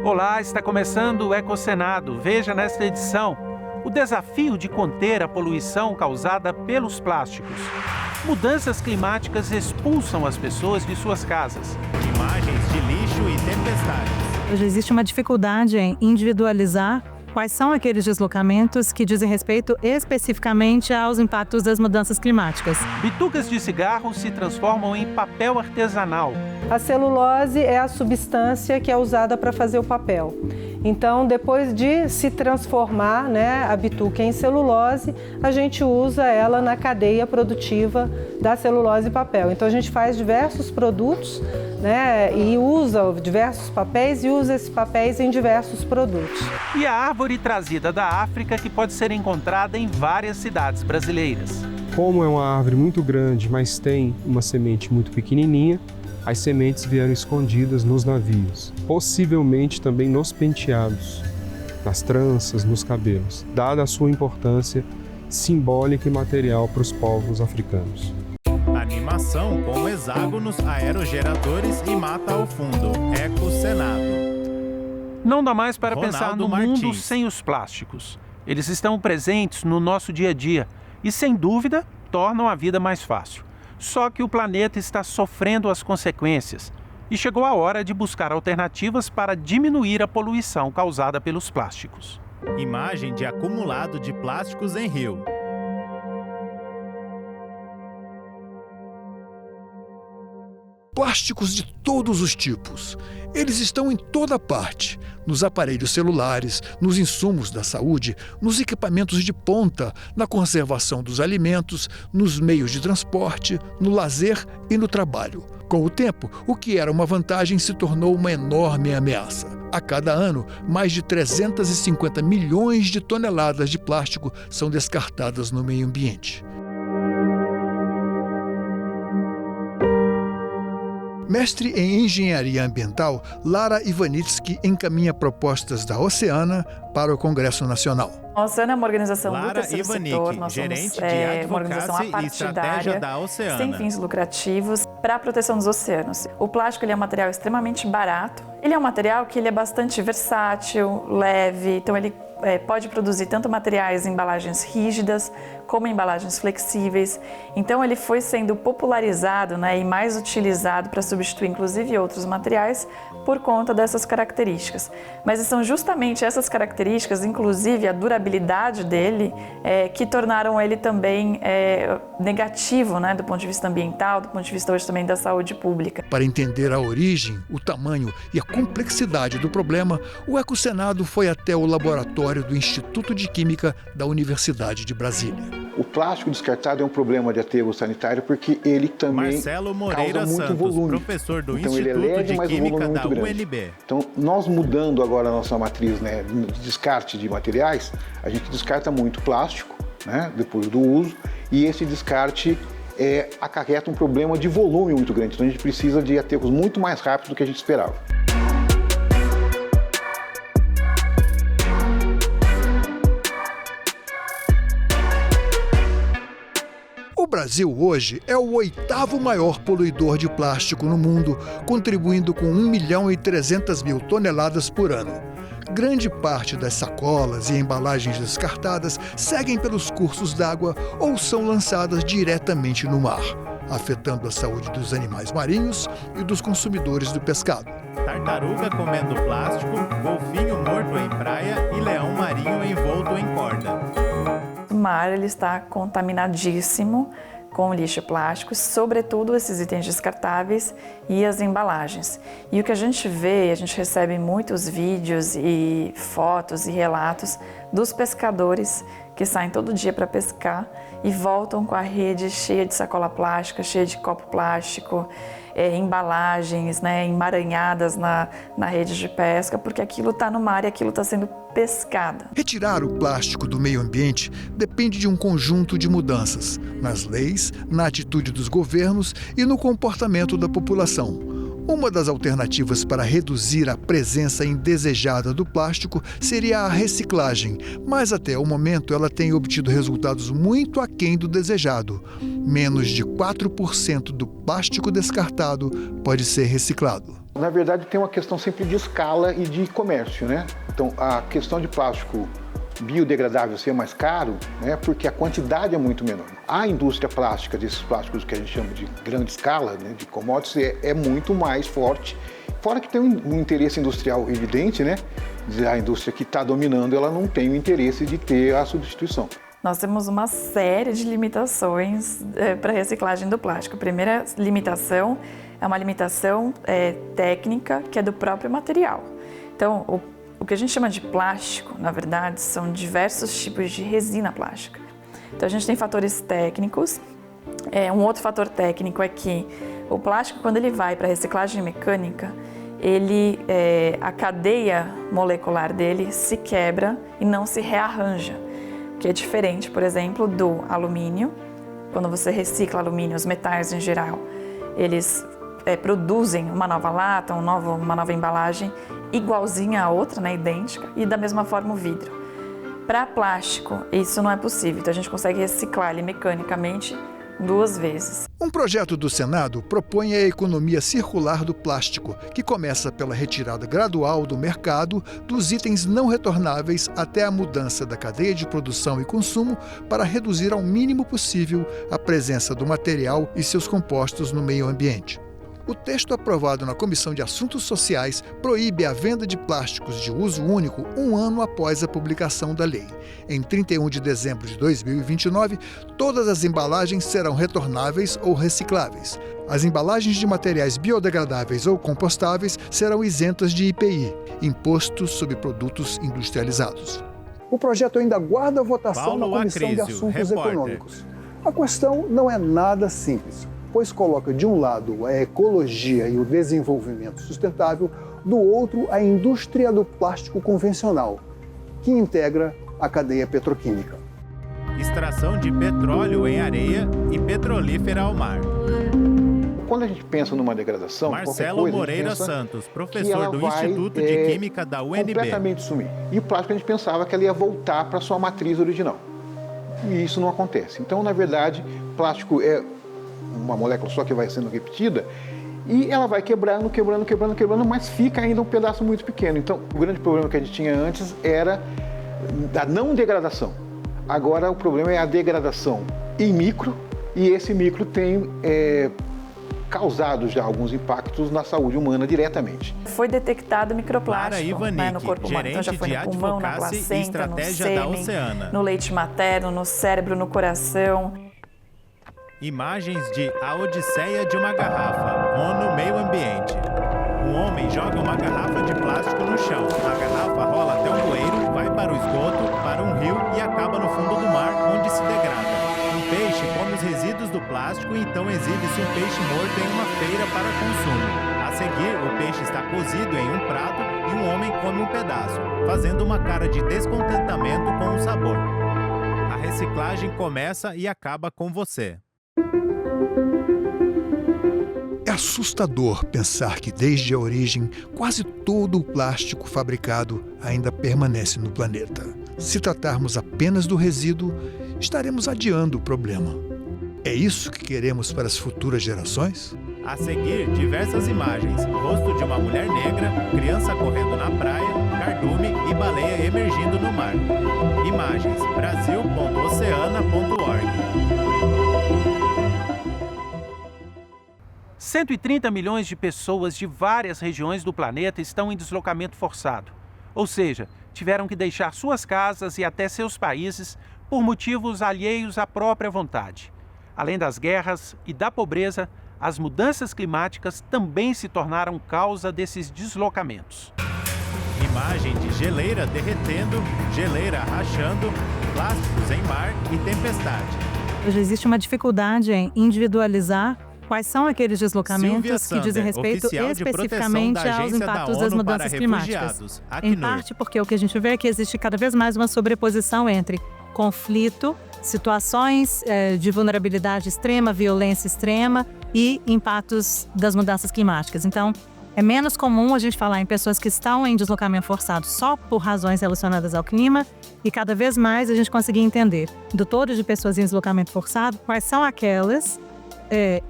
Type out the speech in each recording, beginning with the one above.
Olá, está começando o Ecocenado. Veja nesta edição o desafio de conter a poluição causada pelos plásticos. Mudanças climáticas expulsam as pessoas de suas casas. Imagens de lixo e tempestades. Hoje existe uma dificuldade em individualizar quais são aqueles deslocamentos que dizem respeito especificamente aos impactos das mudanças climáticas. Bitucas de cigarro se transformam em papel artesanal. A celulose é a substância que é usada para fazer o papel. Então, depois de se transformar, a bituca em celulose, a gente usa ela na cadeia produtiva da celulose e papel. Então, a gente faz diversos produtos, e usa diversos papéis e usa esses papéis em diversos produtos. E a árvore trazida da África que pode ser encontrada em várias cidades brasileiras. Como é uma árvore muito grande, mas tem uma semente muito pequenininha, as sementes vieram escondidas nos navios, possivelmente também nos penteados, nas tranças, nos cabelos, dada a sua importância simbólica e material para os povos africanos. Animação com hexágonos, aerogeradores e mata ao fundo. Ecocenado. Não dá mais para Ronaldo pensar no Martins. mundo sem os plásticos. Eles estão presentes no nosso dia a dia e, sem dúvida, tornam a vida mais fácil. Só que o planeta está sofrendo as consequências e chegou a hora de buscar alternativas para diminuir a poluição causada pelos plásticos. Imagem de acumulado de plásticos em rio. Plásticos de todos os tipos. Eles estão em toda parte, nos aparelhos celulares, nos insumos da saúde, nos equipamentos de ponta, na conservação dos alimentos, nos meios de transporte, no lazer e no trabalho. Com o tempo, o que era uma vantagem se tornou uma enorme ameaça. A cada ano, mais de 350 milhões de toneladas de plástico são descartadas no meio ambiente. Mestre em Engenharia Ambiental, Lara Ivanitsky encaminha propostas da Oceana para o Congresso Nacional. A Oceana é uma organização do Lara terceiro Ivanik, setor. Nós gerente somos de uma organização advocacia e estratégia da Oceana. sem fins lucrativos, para a proteção dos oceanos. O plástico ele é um material extremamente barato. Ele é um material que ele é bastante versátil, leve, então ele pode produzir tanto materiais em embalagens rígidas como em embalagens flexíveis. Então ele foi sendo popularizado e mais utilizado para substituir inclusive outros materiais por conta dessas características. Mas são justamente essas características, inclusive a durabilidade dele, que tornaram ele também negativo, do ponto de vista ambiental, do ponto de vista hoje também da saúde pública. Para entender a origem, o tamanho e a complexidade do problema, o Ecocenado foi até o laboratório do Instituto de Química da Universidade de Brasília. O plástico descartado é um problema de aterro sanitário porque ele também Marcelo Moreira causa muito Santos, volume. professor do Então, Instituto ele é leve, de mas o Química volume é da muito grande. UNB. Então, nós mudando agora a nossa matriz de descarte de materiais, a gente descarta muito plástico, depois do uso, e esse descarte acarreta um problema de volume muito grande. Então, a gente precisa de aterros muito mais rápido do que a gente esperava. O Brasil hoje é o 8º maior poluidor de plástico no mundo, contribuindo com 1.300.000 toneladas por ano. Grande parte das sacolas e embalagens descartadas seguem pelos cursos d'água ou são lançadas diretamente no mar, afetando a saúde dos animais marinhos e dos consumidores do pescado. Tartaruga comendo plástico, golfinho morto em praia e leão marinho envolto em corda. O mar ele está contaminadíssimo com lixo plástico, sobretudo esses itens descartáveis e as embalagens. E o que a gente vê, a gente recebe muitos vídeos e fotos e relatos dos pescadores que saem todo dia para pescar e voltam com a rede cheia de sacola plástica, cheia de copo plástico, embalagens emaranhadas na rede de pesca, porque aquilo está no mar e aquilo está sendo pescado. Retirar o plástico do meio ambiente depende de um conjunto de mudanças nas leis, na atitude dos governos e no comportamento da população. Uma das alternativas para reduzir a presença indesejada do plástico seria a reciclagem, mas até o momento ela tem obtido resultados muito aquém do desejado. Menos de 4% do plástico descartado pode ser reciclado. Na verdade, tem uma questão sempre de escala e de comércio, né? Então, a questão de plástico biodegradável ser mais caro, né, porque a quantidade é muito menor. A indústria plástica, desses plásticos que a gente chama de grande escala, né, de commodities, é muito mais forte. Fora que tem um interesse industrial evidente, né? A indústria que está dominando, ela não tem o interesse de ter a substituição. Nós temos uma série de limitações para a reciclagem do plástico. A primeira limitação é uma limitação técnica, que é do próprio material. Então, o que a gente chama de plástico, na verdade, são diversos tipos de resina plástica. Então, a gente tem fatores técnicos. Um outro fator técnico é que o plástico, quando ele vai para a reciclagem mecânica, a cadeia molecular dele se quebra e não se rearranja, que é diferente, por exemplo, do alumínio. Quando você recicla alumínio, os metais em geral, eles produzem uma nova lata, uma nova embalagem igualzinha à outra, né, idêntica, e da mesma forma o vidro. Para plástico, isso não é possível, então a gente consegue reciclar ele mecanicamente 2 vezes. Um projeto do Senado propõe a economia circular do plástico, que começa pela retirada gradual do mercado dos itens não retornáveis até a mudança da cadeia de produção e consumo para reduzir ao mínimo possível a presença do material e seus compostos no meio ambiente. O texto aprovado na Comissão de Assuntos Sociais proíbe a venda de plásticos de uso único 1 ano após a publicação da lei. Em 31 de dezembro de 2029, todas as embalagens serão retornáveis ou recicláveis. As embalagens de materiais biodegradáveis ou compostáveis serão isentas de IPI, Imposto sobre Produtos Industrializados. O projeto ainda aguarda votação na Comissão de Assuntos Econômicos. A questão não é nada simples, pois coloca de um lado a ecologia e o desenvolvimento sustentável, do outro a indústria do plástico convencional, que integra a cadeia petroquímica. Extração de petróleo em areia e petrolífera ao mar. Quando a gente pensa numa degradação, Marcelo Moreira Santos, professor do Instituto de Química da UNB. Completamente sumir. E o plástico a gente pensava que ela ia voltar para sua matriz original. E isso não acontece. Então, na verdade, plástico é uma molécula só que vai sendo repetida e ela vai quebrando, mas fica ainda um pedaço muito pequeno. Então, o grande problema que a gente tinha antes era a não degradação. Agora, o problema é a degradação em micro, e esse micro tem causado já alguns impactos na saúde humana diretamente. Foi detectado microplástico no corpo humano. Então, já foi no pulmão, na placenta, no sêmen, no leite materno, no cérebro, no coração. Imagens de A Odisseia de uma Garrafa, ONU Meio Ambiente. Um homem joga uma garrafa de plástico no chão. A garrafa rola até um bueiro, vai para o esgoto, para um rio e acaba no fundo do mar, onde se degrada. Um peixe come os resíduos do plástico e então exibe-se um peixe morto em uma feira para consumo. A seguir, o peixe está cozido em um prato e um homem come um pedaço, fazendo uma cara de descontentamento com o sabor. A reciclagem começa e acaba com você. É assustador pensar que, desde a origem, quase todo o plástico fabricado ainda permanece no planeta. Se tratarmos apenas do resíduo, estaremos adiando o problema. É isso que queremos para as futuras gerações? A seguir, diversas imagens. Rosto de uma mulher negra, criança correndo na praia, cardume e baleia emergindo no mar. Imagens brasil.oceana.org. 130 milhões de pessoas de várias regiões do planeta estão em deslocamento forçado. Ou seja, tiveram que deixar suas casas e até seus países por motivos alheios à própria vontade. Além das guerras e da pobreza, as mudanças climáticas também se tornaram causa desses deslocamentos. Imagem de geleira derretendo, geleira rachando, plásticos em mar e tempestade. Hoje existe uma dificuldade em individualizar quais são aqueles deslocamentos que dizem respeito especificamente aos impactos das mudanças climáticas. Em parte porque o que a gente vê é que existe cada vez mais uma sobreposição entre conflito, situações de vulnerabilidade extrema, violência extrema e impactos das mudanças climáticas. Então, é menos comum a gente falar em pessoas que estão em deslocamento forçado só por razões relacionadas ao clima e cada vez mais a gente conseguir entender do todo de pessoas em deslocamento forçado quais são aquelas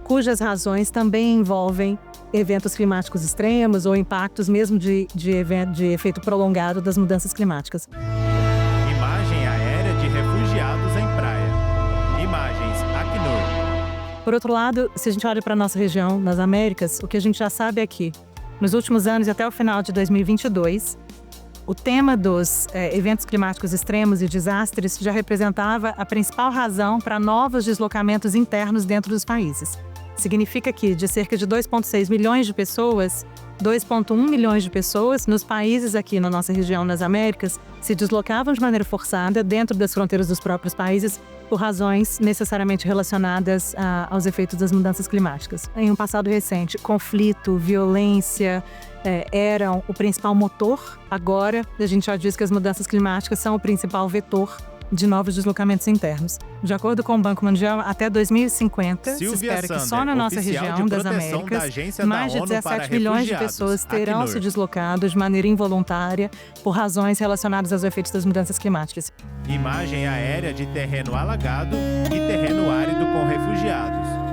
cujas razões também envolvem eventos climáticos extremos ou impactos mesmo de efeito prolongado das mudanças climáticas. Imagem aérea de refugiados em praia. Imagens Acnur. Por outro lado, se a gente olha para a nossa região, nas Américas, o que a gente já sabe é que, nos últimos anos e até o final de 2022, o tema dos eventos climáticos extremos e desastres já representava a principal razão para novos deslocamentos internos dentro dos países. Significa que, de cerca de 2,6 milhões de pessoas, 2,1 milhões de pessoas nos países aqui na nossa região, nas Américas, se deslocavam de maneira forçada dentro das fronteiras dos próprios países por razões necessariamente relacionadas aos efeitos das mudanças climáticas. Em um passado recente, conflito, violência eram o principal motor. Agora, a gente já diz que as mudanças climáticas são o principal vetor de novos deslocamentos internos. De acordo com o Banco Mundial, até 2050, se espera que só na nossa região das Américas, mais de 17 milhões de pessoas terão se deslocado de maneira involuntária por razões relacionadas aos efeitos das mudanças climáticas. Imagem aérea de terreno alagado e terreno árido com refugiados.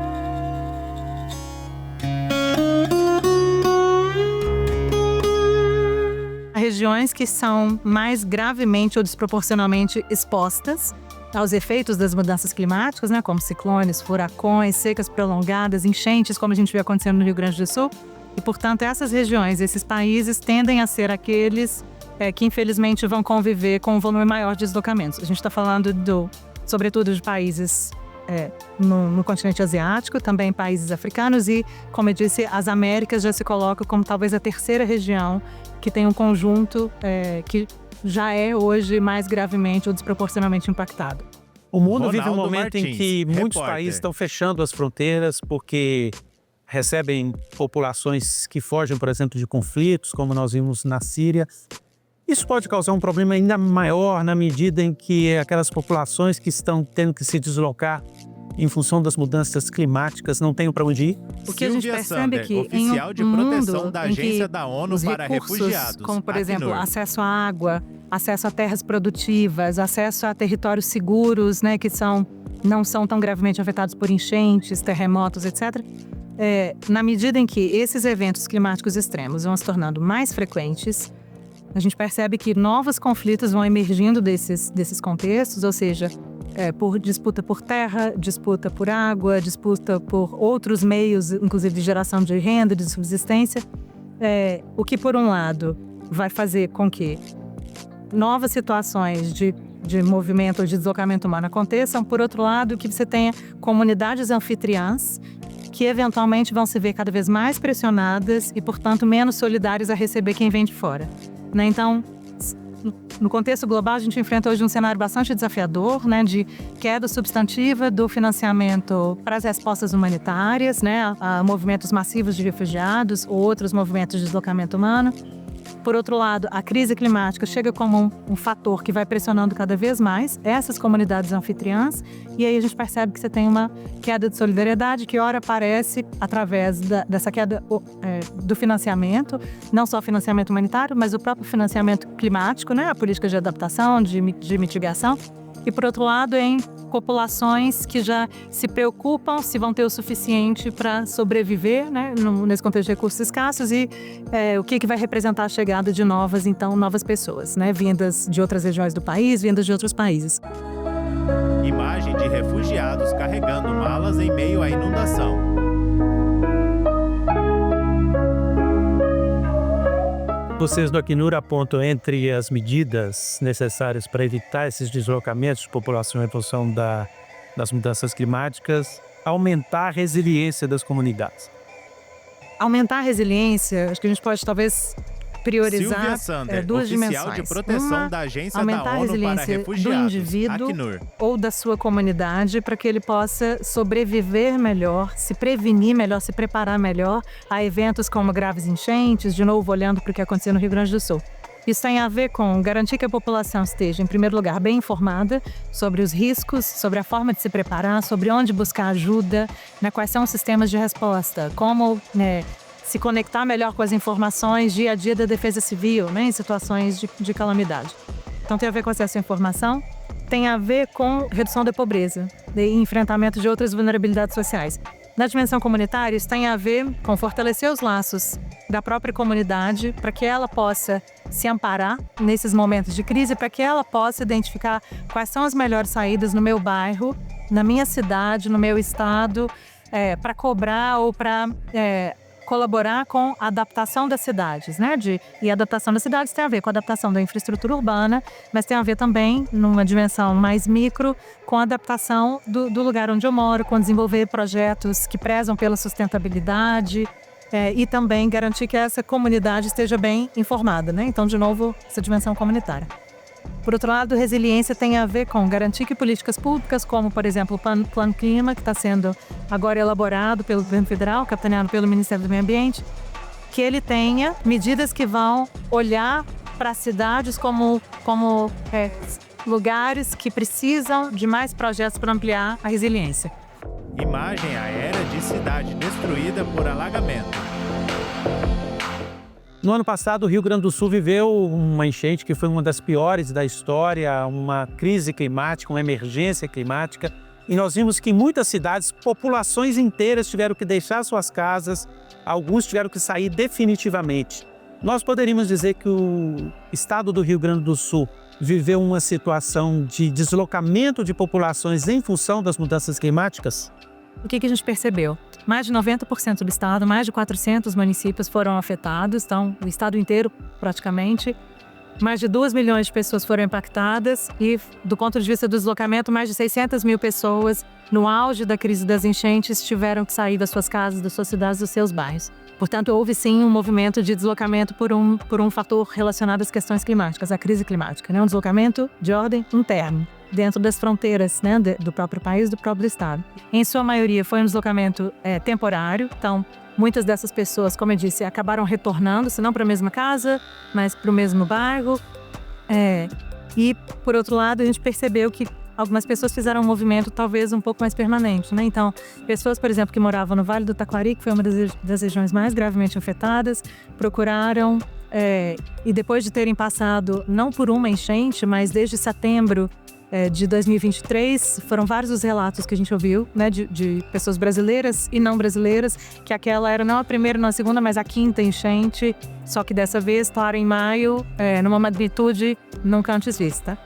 Regiões que são mais gravemente ou desproporcionalmente expostas aos efeitos das mudanças climáticas, né, como ciclones, furacões, secas prolongadas, enchentes, como a gente vê acontecendo no Rio Grande do Sul. E, portanto, essas regiões, esses países tendem a ser aqueles que, infelizmente, vão conviver com um volume maior de deslocamentos. A gente está falando, sobretudo, de países no continente asiático, também países africanos e, como eu disse, as Américas já se colocam como talvez a terceira região que tem um conjunto que já é hoje mais gravemente ou desproporcionalmente impactado. O mundo vive um momento em que muitos países estão fechando as fronteiras porque recebem populações que fogem, por exemplo, de conflitos, como nós vimos na Síria. Isso pode causar um problema ainda maior na medida em que aquelas populações que estão tendo que se deslocar em função das mudanças climáticas não têm para onde ir. O que a gente percebe é que oficial de proteção da Agência da ONU para Refugiados, como por exemplo, acesso à água, acesso a terras produtivas, acesso a territórios seguros, né, que não são tão gravemente afetados por enchentes, terremotos, etc. Na medida em que esses eventos climáticos extremos vão se tornando mais frequentes, a gente percebe que novos conflitos vão emergindo desses contextos, ou seja, por disputa por terra, disputa por água, disputa por outros meios, inclusive de geração de renda, de subsistência, o que, por um lado, vai fazer com que novas situações de movimento ou de deslocamento humano aconteçam, por outro lado, que você tenha comunidades anfitriãs que, eventualmente, vão se ver cada vez mais pressionadas e, portanto, menos solidárias a receber quem vem de fora. Né? Então, no contexto global, a gente enfrenta hoje um cenário bastante desafiador, né, de queda substantiva do financiamento para as respostas humanitárias, né, a movimentos massivos de refugiados ou outros movimentos de deslocamento humano. Por outro lado, a crise climática chega como um fator que vai pressionando cada vez mais essas comunidades anfitriãs, e aí a gente percebe que você tem uma queda de solidariedade que ora aparece através dessa queda do financiamento, não só financiamento humanitário, mas o próprio financiamento climático, né, a política de adaptação, de mitigação, e por outro lado em populações que já se preocupam se vão ter o suficiente para sobreviver, né, nesse contexto de recursos escassos e o que vai representar a chegada de novas pessoas, né, vindas de outras regiões do país, vindas de outros países. Imagem de refugiados carregando malas em meio à inundação. Vocês do Acnur apontam entre as medidas necessárias para evitar esses deslocamentos de população em função das mudanças climáticas, aumentar a resiliência das comunidades. Aumentar a resiliência, acho que a gente pode talvez priorizar duas dimensões. De proteção da Agência aumentar da ONU a resiliência para Refugiados, do indivíduo Acnur. ou da sua comunidade para que ele possa sobreviver melhor, se prevenir melhor, se preparar melhor a eventos como graves enchentes, de novo olhando para o que aconteceu no Rio Grande do Sul. Isso tem a ver com garantir que a população esteja, em primeiro lugar, bem informada sobre os riscos, sobre a forma de se preparar, sobre onde buscar ajuda, né, quais são os sistemas de resposta, como se conectar melhor com as informações dia a dia da defesa civil, né, em situações de calamidade. Então tem a ver com acesso à informação, tem a ver com redução da pobreza e enfrentamento de outras vulnerabilidades sociais. Na dimensão comunitária, isso tem a ver com fortalecer os laços da própria comunidade para que ela possa se amparar nesses momentos de crise, para que ela possa identificar quais são as melhores saídas no meu bairro, na minha cidade, no meu estado, para cobrar ou para colaborar com a adaptação das cidades, né? E a adaptação das cidades tem a ver com a adaptação da infraestrutura urbana, mas tem a ver também, numa dimensão mais micro, com a adaptação do lugar onde eu moro, com desenvolver projetos que prezam pela sustentabilidade e também garantir que essa comunidade esteja bem informada, né? Então, de novo, essa dimensão comunitária. Por outro lado, resiliência tem a ver com garantir que políticas públicas, como, por exemplo, o Plano Clima, que está sendo agora elaborado pelo governo federal, capitaneado pelo Ministério do Meio Ambiente, que ele tenha medidas que vão olhar para as cidades como lugares que precisam de mais projetos para ampliar a resiliência. Imagem aérea de cidade destruída por alagamento. No ano passado, o Rio Grande do Sul viveu uma enchente que foi uma das piores da história, uma crise climática, uma emergência climática. E nós vimos que em muitas cidades, populações inteiras tiveram que deixar suas casas, alguns tiveram que sair definitivamente. Nós poderíamos dizer que o estado do Rio Grande do Sul viveu uma situação de deslocamento de populações em função das mudanças climáticas? O que a gente percebeu? Mais de 90% do estado, mais de 400 municípios foram afetados, então o estado inteiro praticamente. Mais de 2 milhões de pessoas foram impactadas e, do ponto de vista do deslocamento, mais de 600 mil pessoas, no auge da crise das enchentes, tiveram que sair das suas casas, das suas cidades, dos seus bairros. Portanto, houve sim um movimento de deslocamento por um fator relacionado às questões climáticas, à crise climática, né? Um deslocamento de ordem interna, dentro das fronteiras, né, do próprio país, do próprio estado. Em sua maioria foi um deslocamento temporário, então muitas dessas pessoas, como eu disse, acabaram retornando, se não para a mesma casa, mas para o mesmo bairro. E, por outro lado, a gente percebeu que algumas pessoas fizeram um movimento talvez um pouco mais permanente, né? Então, pessoas, por exemplo, que moravam no Vale do Taquari, que foi uma das regiões mais gravemente afetadas, procuraram, e depois de terem passado, não por uma enchente, mas desde setembro de 2023, foram vários os relatos que a gente ouviu, né, de pessoas brasileiras e não brasileiras, que aquela era não a primeira, não a segunda, mas a quinta enchente, só que dessa vez, claro, em maio, numa magnitude nunca antes vista.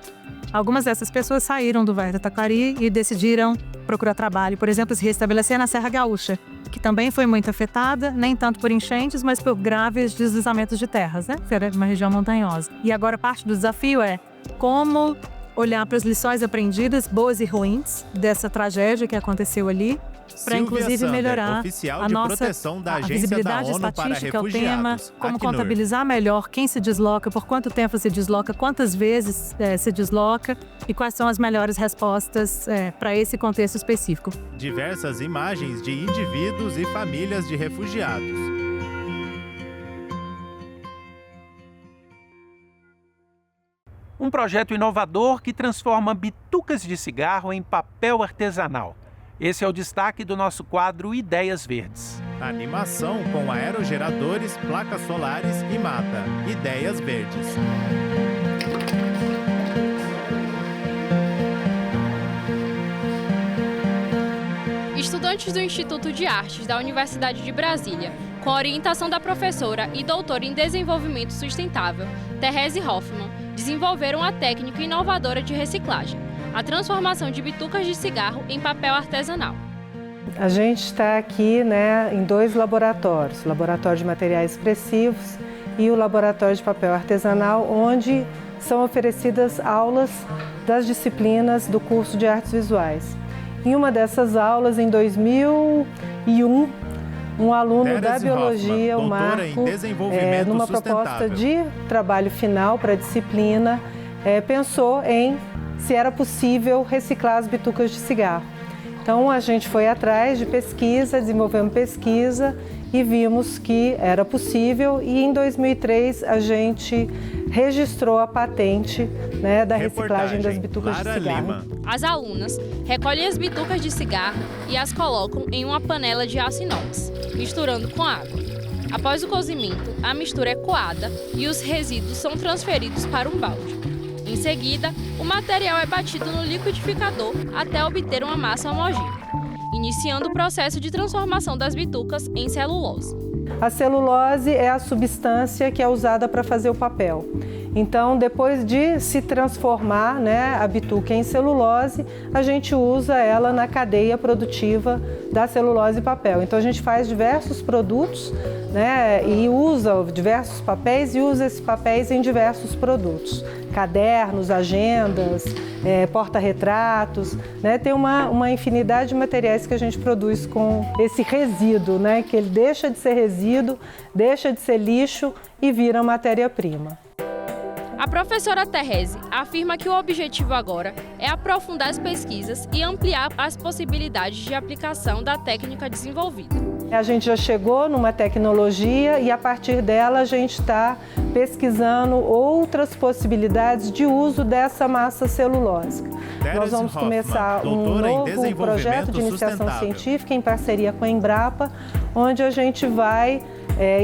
Algumas dessas pessoas saíram do Vale do Taquari e decidiram procurar trabalho, por exemplo, se restabelecer na Serra Gaúcha, que também foi muito afetada, nem tanto por enchentes, mas por graves deslizamentos de terras, né, que era uma região montanhosa. E agora parte do desafio é como olhar para as lições aprendidas, boas e ruins, dessa tragédia que aconteceu ali, para inclusive melhorar a nossa visibilidade estatística, o tema, como contabilizar melhor quem se desloca, por quanto tempo se desloca, quantas vezes se desloca e quais são as melhores respostas para esse contexto específico. Diversas imagens de indivíduos e famílias de refugiados. Um projeto inovador que transforma bitucas de cigarro em papel artesanal. Esse é o destaque do nosso quadro Ideias Verdes. Animação com aerogeradores, placas solares e mata. Ideias Verdes. Estudantes do Instituto de Artes da Universidade de Brasília, com a orientação da professora e doutora em Desenvolvimento Sustentável, Therese Hoffmann, desenvolveram a técnica inovadora de reciclagem, a transformação de bitucas de cigarro em papel artesanal. A gente está aqui, né, em 2 laboratórios, o Laboratório de Materiais Expressivos e o Laboratório de Papel Artesanal, onde são oferecidas aulas das disciplinas do curso de Artes Visuais. Em uma dessas aulas, em 2001, um aluno da Biologia, o Marco, numa proposta de trabalho final para a disciplina, pensou em se era possível reciclar as bitucas de cigarro. Então a gente foi atrás de pesquisa, desenvolvemos pesquisa e vimos que era possível, e em 2003 a gente registrou a patente, né, da reciclagem das bitucas de cigarro. As alunas recolhem as bitucas de cigarro e as colocam em uma panela de aço inox, misturando com água. Após o cozimento, a mistura é coada e os resíduos são transferidos para um balde. Em seguida, o material é batido no liquidificador até obter uma massa homogênea, iniciando o processo de transformação das bitucas em celulose. A celulose é a substância que é usada para fazer o papel. Então, depois de se transformar, né, a bituca em celulose, a gente usa ela na cadeia produtiva da celulose e papel. Então, a gente faz diversos produtos, né, e usa diversos papéis e usa esses papéis em diversos produtos. Cadernos, agendas, porta-retratos, né? Tem uma infinidade de materiais que a gente produz com esse resíduo, né? Que ele deixa de ser resíduo, deixa de ser lixo e vira matéria-prima. A professora Therese afirma que o objetivo agora é aprofundar as pesquisas e ampliar as possibilidades de aplicação da técnica desenvolvida. A gente já chegou numa tecnologia e, a partir dela, a gente está pesquisando outras possibilidades de uso dessa massa celulósica. Nós vamos começar um novo projeto de iniciação científica em parceria com a Embrapa, onde a gente vai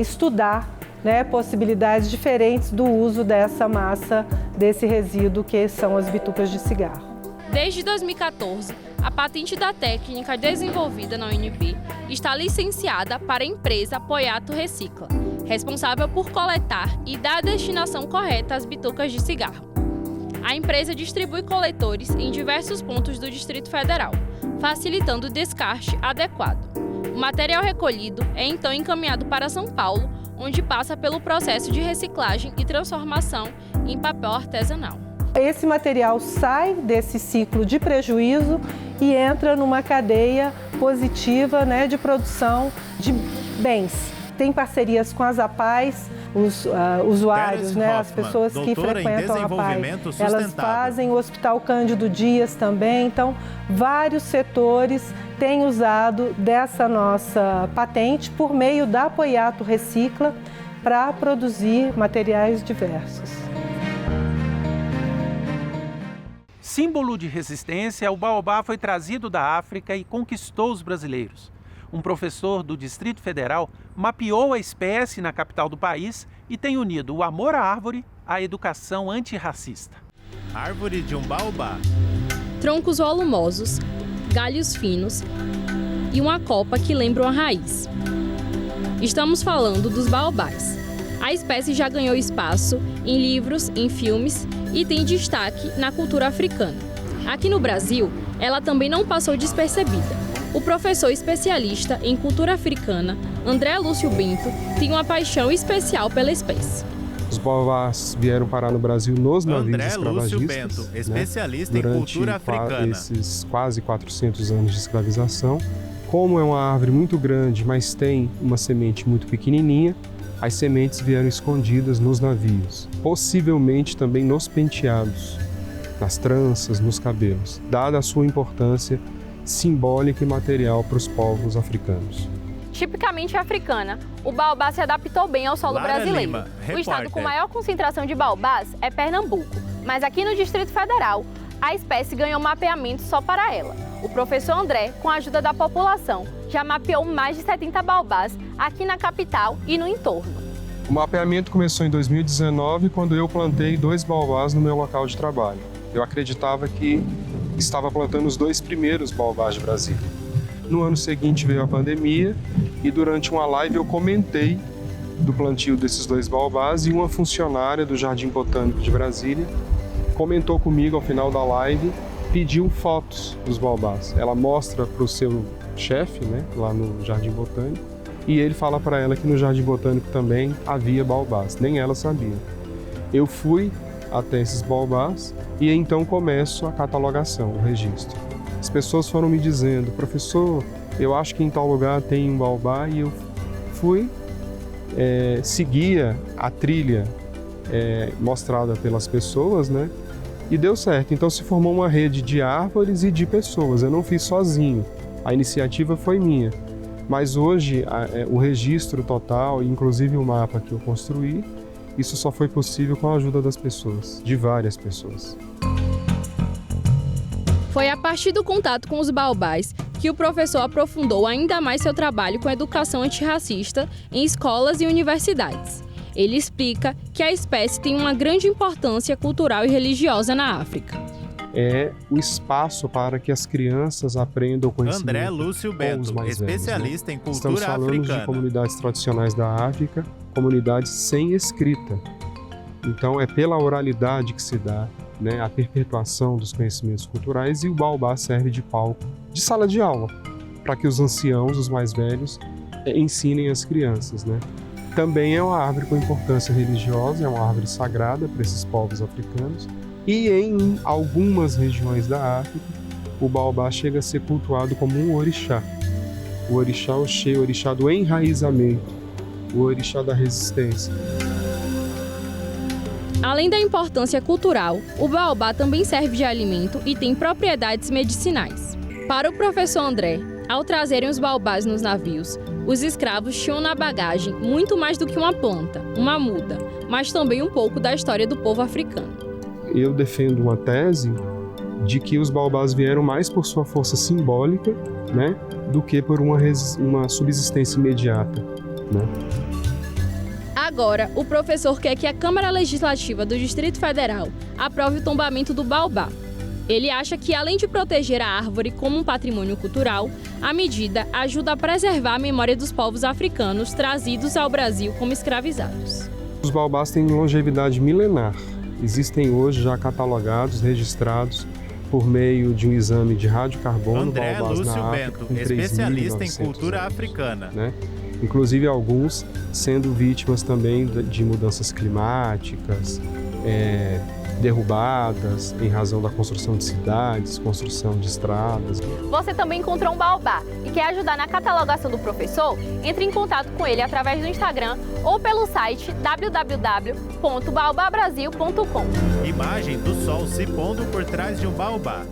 estudar, né, possibilidades diferentes do uso dessa massa, desse resíduo que são as bitucas de cigarro. Desde 2014, a patente da técnica desenvolvida na UNB está licenciada para a empresa Poyato Recicla, responsável por coletar e dar a destinação correta às bitucas de cigarro. A empresa distribui coletores em diversos pontos do Distrito Federal, facilitando o descarte adequado. O material recolhido é então encaminhado para São Paulo, onde passa pelo processo de reciclagem e transformação em papel artesanal. Esse material sai desse ciclo de prejuízo e entra numa cadeia positiva, né, de produção de bens. Tem parcerias com as APAES, os usuários, né, as pessoas que frequentam a APAE, elas fazem o Hospital Cândido Dias também. Então, vários setores têm usado dessa nossa patente por meio da Poyato Recicla para produzir materiais diversos. Símbolo de resistência, o baobá foi trazido da África e conquistou os brasileiros. Um professor do Distrito Federal mapeou a espécie na capital do país e tem unido o amor à árvore à educação antirracista. Árvore de um baobá. Troncos volumosos, galhos finos e uma copa que lembra uma raiz. Estamos falando dos baobás. A espécie já ganhou espaço em livros, em filmes e tem destaque na cultura africana. Aqui no Brasil, ela também não passou despercebida. O professor especialista em cultura africana, André Lúcio Bento, tem uma paixão especial pela espécie. Os baobás vieram parar no Brasil nos navios André escravagistas, Lúcio Bento, especialista em durante cultura africana. Esses quase 400 anos de escravização. Como é uma árvore muito grande, mas tem uma semente muito pequenininha, as sementes vieram escondidas nos navios, possivelmente também nos penteados, nas tranças, nos cabelos, dada a sua importância simbólica e material para os povos africanos. Tipicamente africana, o baobá se adaptou bem ao solo brasileiro. Lima, o estado com maior concentração de baobás é Pernambuco, mas aqui no Distrito Federal, a espécie ganhou mapeamento só para ela. O professor André, com a ajuda da população, já mapeou mais de 70 baobás aqui na capital e no entorno. O mapeamento começou em 2019, quando eu plantei 2 baobás no meu local de trabalho. Eu acreditava que estava plantando os 2 primeiros baobás de Brasília. No ano seguinte veio a pandemia e durante uma live eu comentei do plantio desses 2 baobás e uma funcionária do Jardim Botânico de Brasília comentou comigo ao final da live, pediu fotos dos baobás. Ela mostra para o seu chefe, né, lá no Jardim Botânico, e ele fala para ela que no Jardim Botânico também havia baobás, nem ela sabia. Eu fui até esses baobás e então começo a catalogação, o registro. As pessoas foram me dizendo, professor, eu acho que em tal lugar tem um baobá, e eu fui, seguia a trilha mostrada pelas pessoas, né? E deu certo, então se formou uma rede de árvores e de pessoas. Eu não fiz sozinho, a iniciativa foi minha. Mas hoje o registro total, inclusive o mapa que eu construí, isso só foi possível com a ajuda das pessoas, de várias pessoas. Foi a partir do contato com os baobás que o professor aprofundou ainda mais seu trabalho com a educação antirracista em escolas e universidades. Ele explica que a espécie tem uma grande importância cultural e religiosa na África. É o espaço para que as crianças aprendam o conhecimento. André Lúcio Bento, especialista em cultura africana. Estamos falando de comunidades tradicionais da África, comunidades sem escrita. Então é pela oralidade que se dá, né, a perpetuação dos conhecimentos culturais, e o baobá serve de palco, de sala de aula, para que os anciãos, os mais velhos, ensinem as crianças, né? Também é uma árvore com importância religiosa, é uma árvore sagrada para esses povos africanos, e em algumas regiões da África, o baobá chega a ser cultuado como um orixá. O orixá Oxê, o orixá do enraizamento, o orixá da resistência. Além da importância cultural, o baobá também serve de alimento e tem propriedades medicinais. Para o professor André, ao trazerem os baobás nos navios, os escravos tinham na bagagem muito mais do que uma planta, uma muda, mas também um pouco da história do povo africano. Eu defendo uma tese de que os baobás vieram mais por sua força simbólica, né, do que por uma subsistência imediata, né? Agora, o professor quer que a Câmara Legislativa do Distrito Federal aprove o tombamento do baobá. Ele acha que, além de proteger a árvore como um patrimônio cultural, a medida ajuda a preservar a memória dos povos africanos trazidos ao Brasil como escravizados. Os baobás têm longevidade milenar. Existem hoje já catalogados, registrados por meio de um exame de radiocarbono. André Lúcio na Bento, África, especialista em cultura anos, africana. Né? Inclusive alguns sendo vítimas também de mudanças climáticas, derrubadas em razão da construção de cidades, construção de estradas. Você também encontrou um baobá e quer ajudar na catalogação do professor? Entre em contato com ele através do Instagram ou pelo site www.baobabrasil.com. Imagem do sol se pondo por trás de um baobá.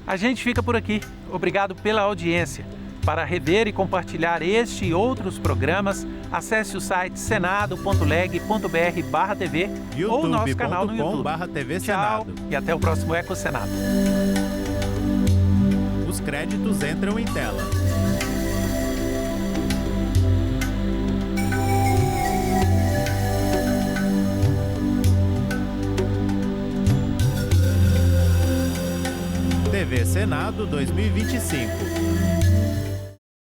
A gente fica por aqui. Obrigado pela audiência. Para rever e compartilhar este e outros programas, acesse o site senado.leg.br/tv ou o nosso canal no YouTube. Tchau e até o próximo Eco Senado. Os créditos entram em tela. TV Senado 2025.